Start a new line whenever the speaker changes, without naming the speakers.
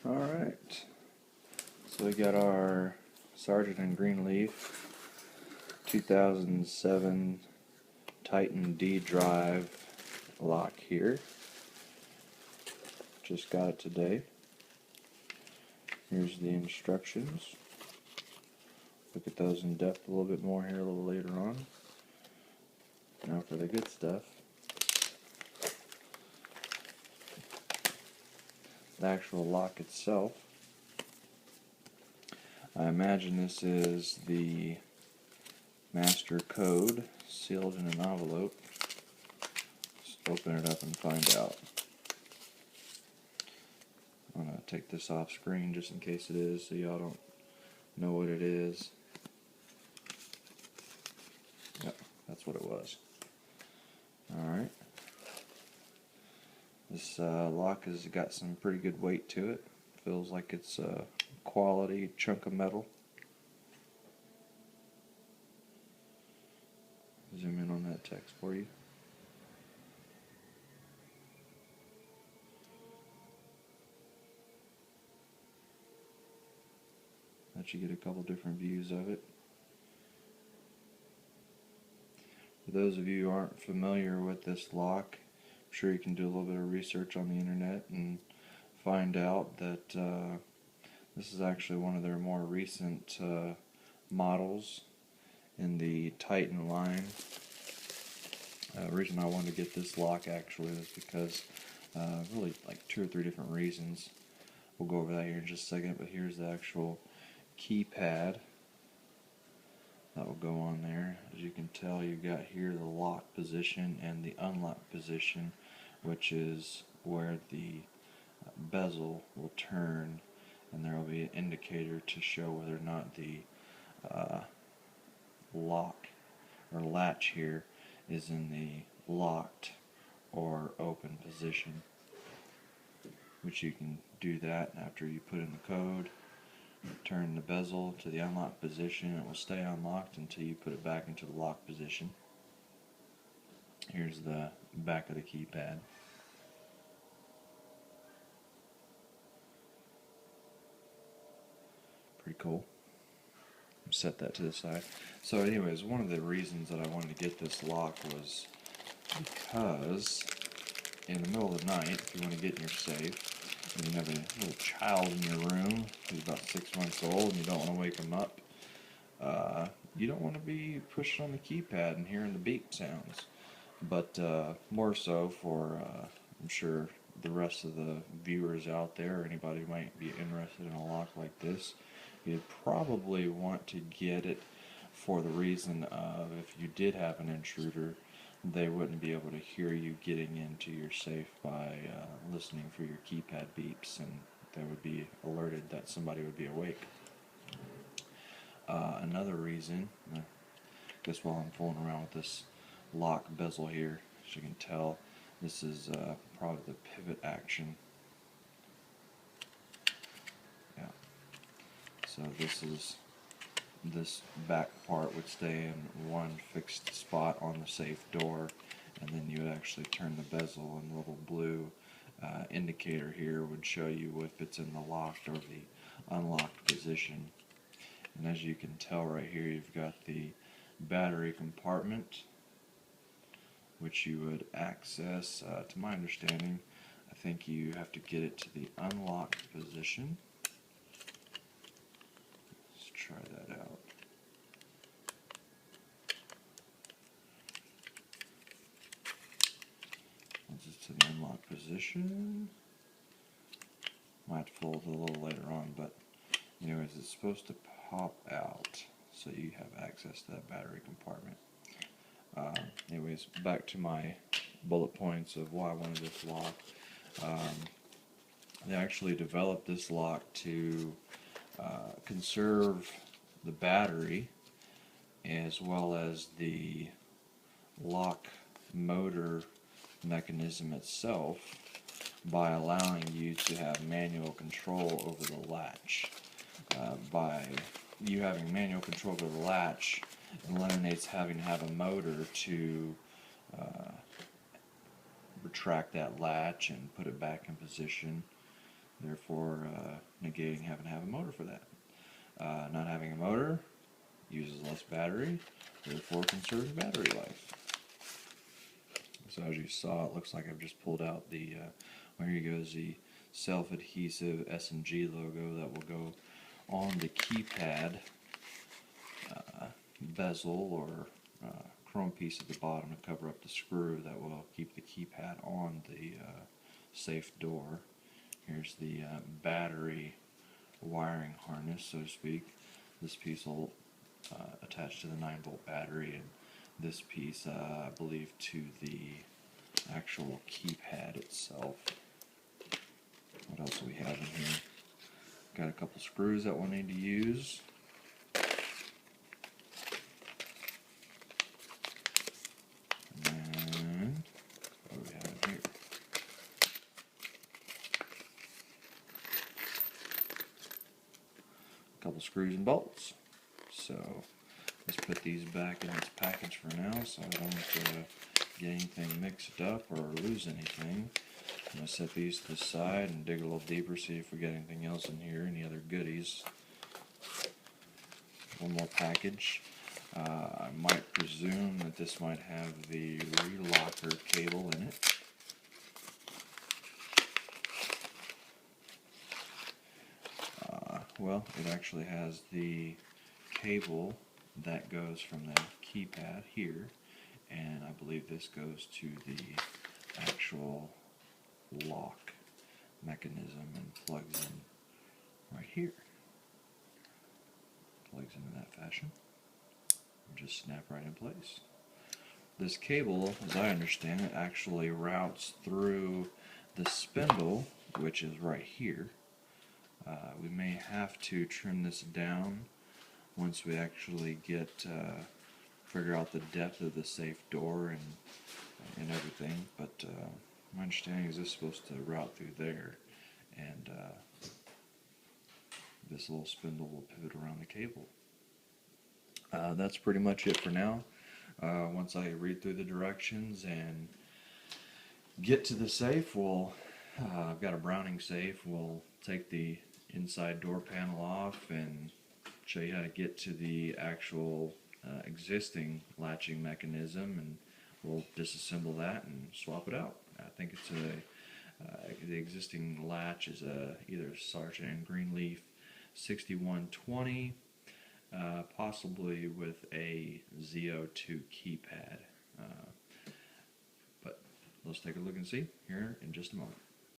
Alright, so we got our Sergeant and Greenleaf 2007 Titan D-Drive lock here. Just got it today. Here's the instructions. Look at those in depth a little bit more here a little later on. Now for the good stuff. The actual lock itself. I imagine this is the master code sealed in an envelope. Just open it up and find out. I'm going to take this off screen just in case it is, so y'all don't know what it is. Yep, that's what it was. Alright. This lock has got some pretty good weight to it. Feels like it's a quality chunk of metal. Zoom in on that text for you. Let you get a couple different views of it. For those of you who aren't familiar with this lock, I'm sure you can do a little bit of research on the internet and find out that this is actually one of their more recent models in the Titan line. The reason I wanted to get this lock actually is because really like 2 or 3 different reasons. We'll go over that here in just a second, but here's the actual keypad that will go on there. As you can tell, you've got here the lock position and the unlock position, which is where the bezel will turn, and there will be an indicator to show whether or not the lock or latch here is in the locked or open position, which you can do that after you put in the code. Turn the bezel to the unlocked position. It will stay unlocked until you put it back into the lock position. Here's the back of the keypad. Pretty cool. Set that to the side. So anyways, one of the reasons that I wanted to get this lock was because in the middle of the night, if you want to get in your safe, and you have a little child in your room who's about 6 months old and you don't want to wake him up, you don't want to be pushing on the keypad and hearing the beep sounds. But more so for, I'm sure, the rest of the viewers out there, or anybody who might be interested in a lock like this, you'd probably want to get it for the reason of if you did have an intruder, they wouldn't be able to hear you getting into your safe by listening for your keypad beeps, and they would be alerted that somebody would be awake. Another reason, I guess while I'm fooling around with this lock bezel here, as you can tell, this is probably the pivot action. Yeah. So this back part would stay in one fixed spot on the safe door, and then you would actually turn the bezel, and the little blue indicator here would show you if it's in the locked or the unlocked position. And as you can tell right here, you've got the battery compartment, which you would access, to my understanding, I think you have to get it to the unlocked position. Let's try that out. Once it's to the unlocked position, might have to fold it a little later on, but anyways, it's supposed to pop out so you have access to that battery compartment. Anyways, back to my bullet points of why I wanted this lock. They actually developed this lock to conserve the battery as well as the lock motor mechanism itself by allowing you to have manual control over the latch. By you having manual control over the latch, eliminates having to have a motor to retract that latch and put it back in position. therefore negating having to have a motor for that. Not having a motor uses less battery, therefore conserves battery life. So as you saw, it looks like I've just pulled out the, well, here goes the self-adhesive S&G logo that will go on the keypad bezel or chrome piece at the bottom to cover up the screw that will keep the keypad on the safe door. Here's the battery wiring harness, so to speak. This piece will attach to the 9-volt battery, and this piece, I believe, to the actual keypad itself. What else do we have in here? Got a couple screws that we'll need to use. And what do we have here? A couple screws and bolts. So let's put these back in this package for now so I don't get anything mixed up or lose anything. I'm going to set these to the side and dig a little deeper, see if we get anything else in here, any other goodies. One more package. I might presume that this might have the relocker cable in it. Well, it actually has the cable that goes from the keypad here, and I believe this goes to the actual lock mechanism and plugs in right here. Plugs in that fashion and just snap right in place. This cable, as I understand it, actually routes through the spindle, which is right here. We may have to trim this down once we actually get figure out the depth of the safe door and everything, but my understanding is this is supposed to route through there, and this little spindle will pivot around the cable. That's pretty much it for now. Once I read through the directions and get to the safe, I've got a Browning safe. We'll take the inside door panel off and show you how to get to the actual existing latching mechanism, and we'll disassemble that and swap it out. I think it's the existing latch is either Sargent and Greenleaf 6120, possibly with a Z02 keypad. But let's take a look and see here in just a moment.